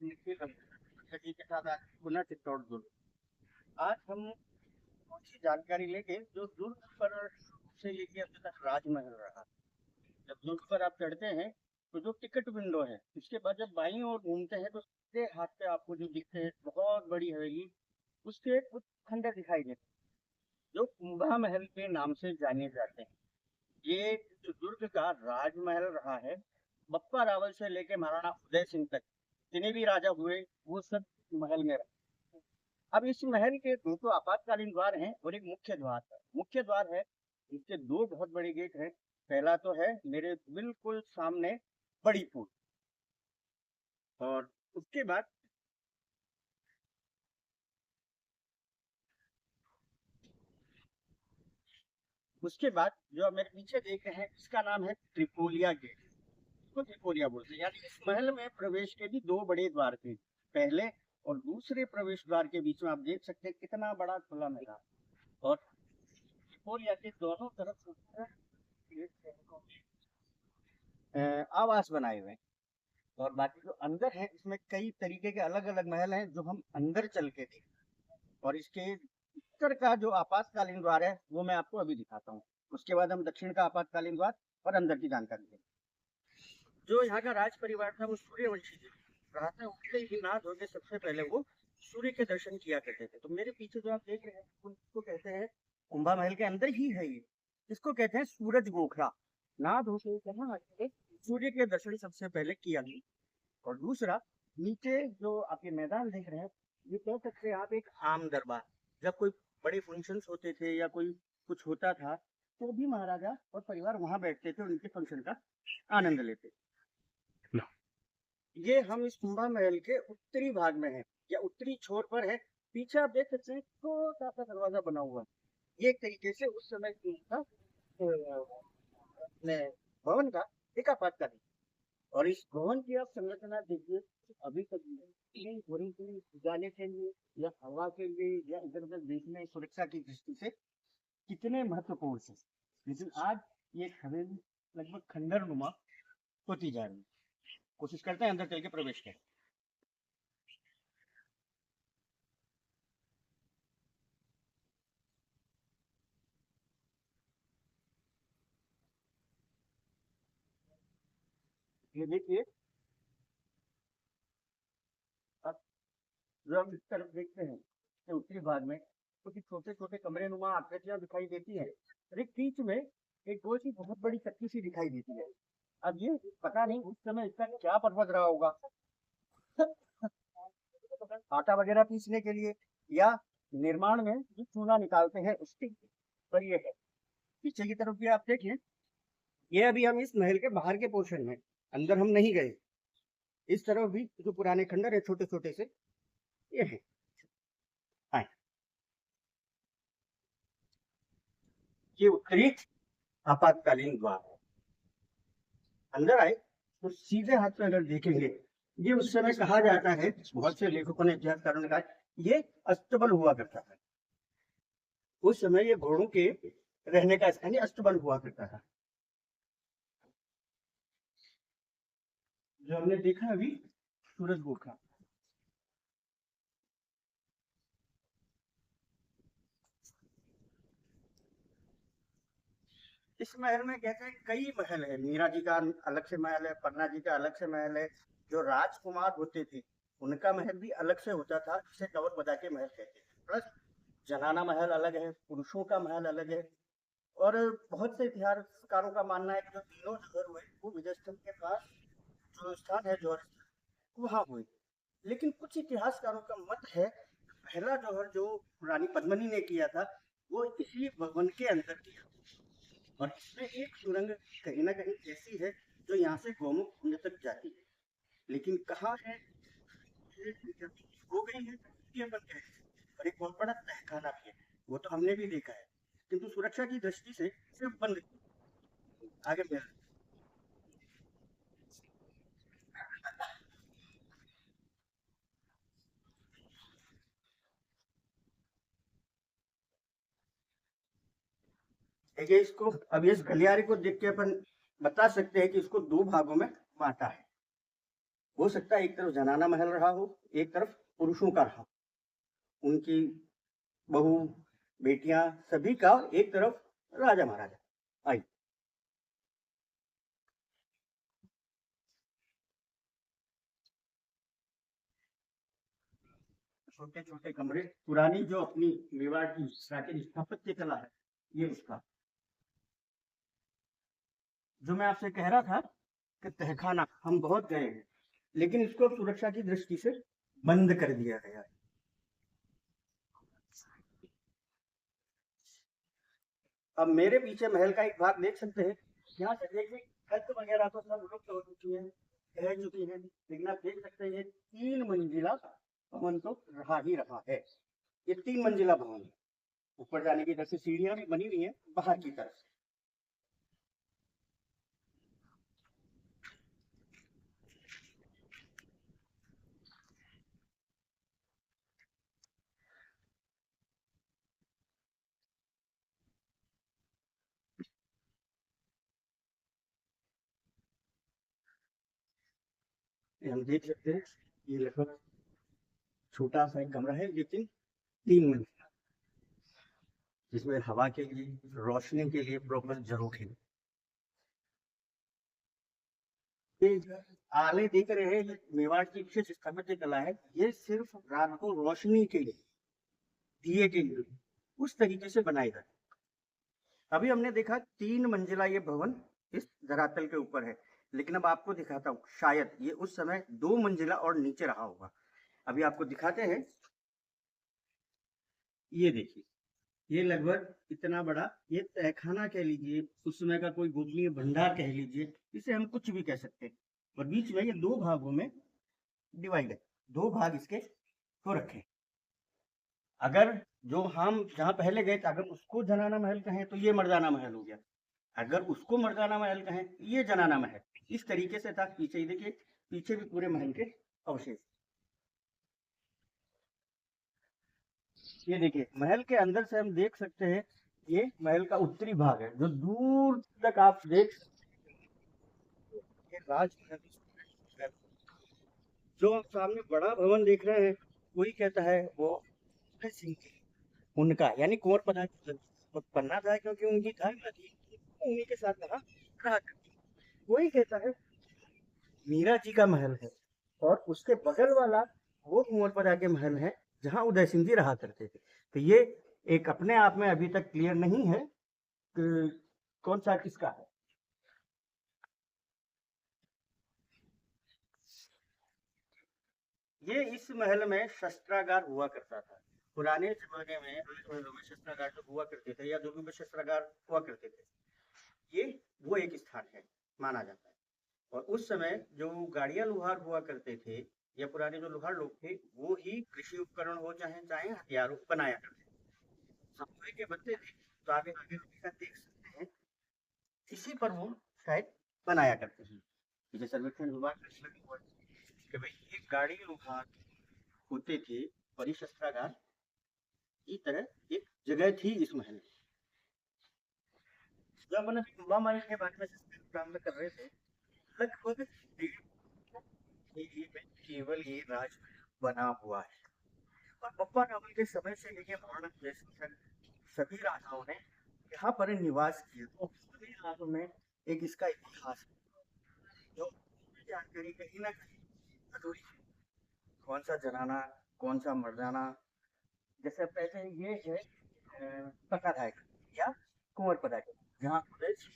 सभी के साथ आज पुनः चित्तौड़ दुर्ग। आज हम कुछ जानकारी लेंगे जो दुर्ग पर से लेके अब तक राजमहल रहा। जब दुर्ग पर आप चढ़ते हैं तो जो टिकट विंडो है उसके बाद जब बाईं ओर घूमते हैं तो सीधे हाथ पे आपको जो दिखते हैं बहुत बड़ी हवेली, उसके कुछ खंडर दिखाई देते हैं जो कुंभा महल के नाम से जाने जाते हैं। ये जो दुर्ग का राजमहल रहा है, बप्पा रावल से लेके महाराणा उदय सिंह तक जितने भी राजा हुए वो सब महल में रहे। अब इस महल के दो तो आपातकालीन द्वार हैं और एक मुख्य द्वार है। मुख्य द्वार है, इसके दो बहुत बड़े गेट हैं। पहला तो है मेरे बिल्कुल सामने बड़ी पुल, और उसके बाद जो आप मेरे पीछे देख रहे हैं इसका नाम है त्रिपोलिया गेट। इसको त्रिपोलिया बोलते हैं। यानी इस महल में प्रवेश के भी दो बड़े द्वार थे, पहले और दूसरे प्रवेश द्वार के बीच में आप देख सकते हैं कितना बड़ा खुला मैदान। और त्रिपोलिया के दोनों तरफ आवास बनाए हुए हैं। और बाकी जो अंदर है इसमें कई तरीके के अलग अलग महल हैं जो हम अंदर चल के देखें। और इसके उत्तर का जो आपातकालीन द्वार है वो मैं आपको अभी दिखाता हूँ। उसके बाद हम दक्षिण का आपातकालीन द्वार और अंदर की जानकारी देंगे। जो यहाँ का राज परिवार था वो सूर्यवंशी थे। प्रातः उठते ही नहा धो के सबसे पहले वो सूर्य के दर्शन किया करते थे। तो मेरे पीछे जो आप देख रहे हैं उसको कहते हैं, कुंभा महल के अंदर ही है ये, इसको कहते हैं सूरज गोखरा। नहा धो के सूर्य के दर्शन सबसे पहले किया गया। और दूसरा, नीचे जो आप ये मैदान देख रहे हैं ये कह सकते हैं आप एक आम दरबार। जब कोई बड़े फंक्शंस होते थे या कोई कुछ होता था तो भी महाराजा और परिवार वहां बैठते थे और उनके फंक्शन का आनंद लेते। ये हम इस कुंभा महल के उत्तरी भाग में है या उत्तरी छोर पर है। पीछे आप देख सकते हैं छोटा सा दरवाजा बना हुआ है। ये एक तरीके से उस समय का भवन का एक आपातकालीन। और इस भवन की आप संरचना देखिए, अभी तक जाने के लिए या हवा के लिए या इधर उधर देखने सुरक्षा की दृष्टि से कितने महत्वपूर्ण है। लेकिन आज ये हवेली लगभग खंडर नुमा होती जा रही है। कोशिश करते हैं अंदर चल के प्रवेश करें। ये देखिए, अब जो हम इस तरफ देखते हैं कि उत्तरी भाग में कुछ छोटे छोटे कमरे नुमा आकृतियां दिखाई देती है। और एक बीच में एक गोल सी बहुत बड़ी चक्की सी दिखाई देती है। अब ये पता नहीं उस समय इसका क्या पर्पज रहा होगा, आटा वगैरह पीसने के लिए या निर्माण में जो चूना निकालते हैं उसके, पर ये है। पीछे की तरफ भी आप देखिए, ये अभी हम इस महल के बाहर के पोर्शन में, अंदर हम नहीं गए। इस तरफ भी जो पुराने खंडर है छोटे छोटे से ये है। आए, ये उत्तरी आपातकालीन द्वार है। अंदर आए तो सीधे हाथ में अगर देखेंगे, ये उस समय कहा जाता है, बहुत से लेखकों ने इतिहासकारों ने कहा ये अस्तबल हुआ करता था। उस समय ये घोड़ों के रहने का स्थान अस्तबल हुआ करता था। जो हमने देखा अभी सूरज गोखरा। इस महल में कहते हैं कई महल है। मीरा जी का अलग से महल है, पन्ना जी का अलग से महल है। जो राजकुमार होते थे उनका महल भी अलग से होता था, जिसे कवर बदा के महल कहते थे। प्लस जनाना महल अलग है, पुरुषों का महल अलग है। और बहुत से इतिहासकारों का मानना है कि जो तीनों जगह हुए वो विजय स्तंभ के पास जो स्थान है जौहर, वहां हुए। लेकिन कुछ इतिहासकारों का मत है पहला जौहर जो रानी पद्मिनी ने किया था वो इसी भवन के अंदर किया। और इसमें एक सुरंग कहीं ना कहीं ऐसी है जो यहाँ से गौमुख कुंड तक जाती है। लेकिन कहाँ है हो गई है ये अपन कह। और एक बहुत बड़ा तहखाना भी है, वो तो हमने भी देखा है, किंतु सुरक्षा की दृष्टि से सिर्फ बंद। आगे बढ़, देखिए इसको, अब इस गलियारे को देख के अपन बता सकते हैं कि इसको दो भागों में बांटा है। हो सकता है एक तरफ जनाना महल रहा हो, एक तरफ पुरुषों का रहा, उनकी बहू, बेटियां, सभी का, एक तरफ राजा महाराजा। आई छोटे छोटे कमरे, पुरानी जो अपनी मेवाड़ की प्राचीन स्थापत्य कला है, ये उसका। जो मैं आपसे कह रहा था कि तहखाना हम बहुत गए हैं, लेकिन इसको अब सुरक्षा की दृष्टि से बंद कर दिया गया है। अब मेरे पीछे महल का एक भाग देख सकते हैं। यहाँ से देखिए, छत वगैरह तो सब लुप्त हो चुकी है, रह चुकी है, लेकिन आप देख सकते हैं 3 मंजिला भवन तो रहा ही रहा है। ये 3 मंजिला भवन है। ऊपर जाने की तरफ से सीढ़ियां भी बनी हुई है बाहर की तरफ से। ये हम देख सकते हैं, ये लगभग छोटा सा एक कमरा है, लेकिन 3 मंजिला, जिसमें हवा के लिए, रोशनी के लिए प्रॉपर जरूर है। ये आले देख रहे हैं, ये मेवाड़ की विशेष स्थापत्य कला है। ये सिर्फ रात को रोशनी के लिए, दिए के लिए उस तरीके से बनाए गए। अभी हमने देखा 3 मंजिला ये भवन इस धरातल के ऊपर है, लेकिन अब आपको दिखाता हूँ, शायद ये उस समय 2 मंजिला और नीचे रहा होगा। अभी आपको दिखाते हैं। ये देखिए, ये लगभग इतना बड़ा, ये तहखाना कह लीजिए, उस समय का कोई गोपनीय भंडार कह लीजिए, इसे हम कुछ भी कह सकते हैं। और बीच में ये 2 भागों में डिवाइड है, 2 भाग इसके को रखे। अगर जो हम जहाँ पहले गए थे, अगर उसको जनाना महल कहें तो ये मर्दाना महल हो गया, अगर उसको मर्दाना महल कहें ये जनाना महल। इस तरीके से था। पीछे ही देखिए, पीछे भी पूरे महल के अवशेष। ये देखिए, महल के अंदर से हम देख सकते हैं, ये महल का उत्तरी भाग है, जो दूर तक आप देख सकते हैं। ये राजमहल। जो आप सामने बड़ा भवन देख रहे हैं, कोई कहता है वो उदय सिंह की, उनका यानी कुंवर पन्ना था, क्योंकि उनकी धारणा थी उन्हीं के साथ रहा रहा करती। कोई कहता है मीरा जी का महल है, और उसके बगल वाला वो कुंवरपदा के महल है, जहाँ उदय सिंह जी रहा करते थे। तो ये एक अपने आप में अभी तक क्लियर नहीं है कि कौन सा किसका है। ये इस महल में शस्त्रागार हुआ करता था। पुराने जमाने में राजमहलों में शस्त्रागार जो हुआ करते थे, या जो भी शस्त्रागार हुआ करते थे, ये वो एक स्थान है माना जाता है। और उस समय जो गाड़ियां लोहार हुआ करते थे, या पुराने जो लोहार लोग थे, वो ही कृषि उपकरण हो चाहे चाहे हथियारों को बनाया करते थे। समुदाय के बच्चे थे, तो आगे आगे हमेशा देख सकते हैं, इसी पर वो शायद बनाया करते हैं। जैसे सर्वेक्षण विभाग का इसमें भी हुआ कि भाई ये गाड़ी लोहार होते थे, बड़ी शस्त्रागार की तरह एक जगह थी इस महल में। जब मैंने हवा महल के बारे में प्रारंभ कर रहे थे, लगभग 1.5 में केवल ये राज बना हुआ है। और बप्पा रावल के समय से लेके महाराणा जैसे तक सभी राजाओं ने यहाँ पर निवास किया। तो सभी राजाओं में एक इसका इतिहास है, जो जानकारी कहीं ना कहीं अधूरी है। कौन सा जनाना, कौन सा मर्दाना। जैसे पहले ये है पक्काधाय या कुंवर पदाक, जहाँ उदय सिंह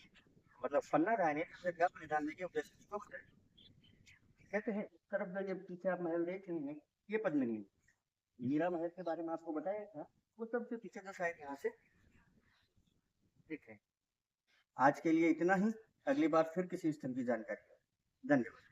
मतलब पन्ना राय ने सबसे क्या बलिदान देके उदय सिंह को खड़ा कहते हैं। इस तरफ जो ये पीछे आप महल देख रहे हैं, ये पद्मिनी मीरा महल के बारे में आपको बताया था, वो सबसे पीछे का शायद यहाँ से दिख रहे हैं। आज के लिए इतना ही। अगली बार फिर किसी स्थल की जानकारी। धन्यवाद।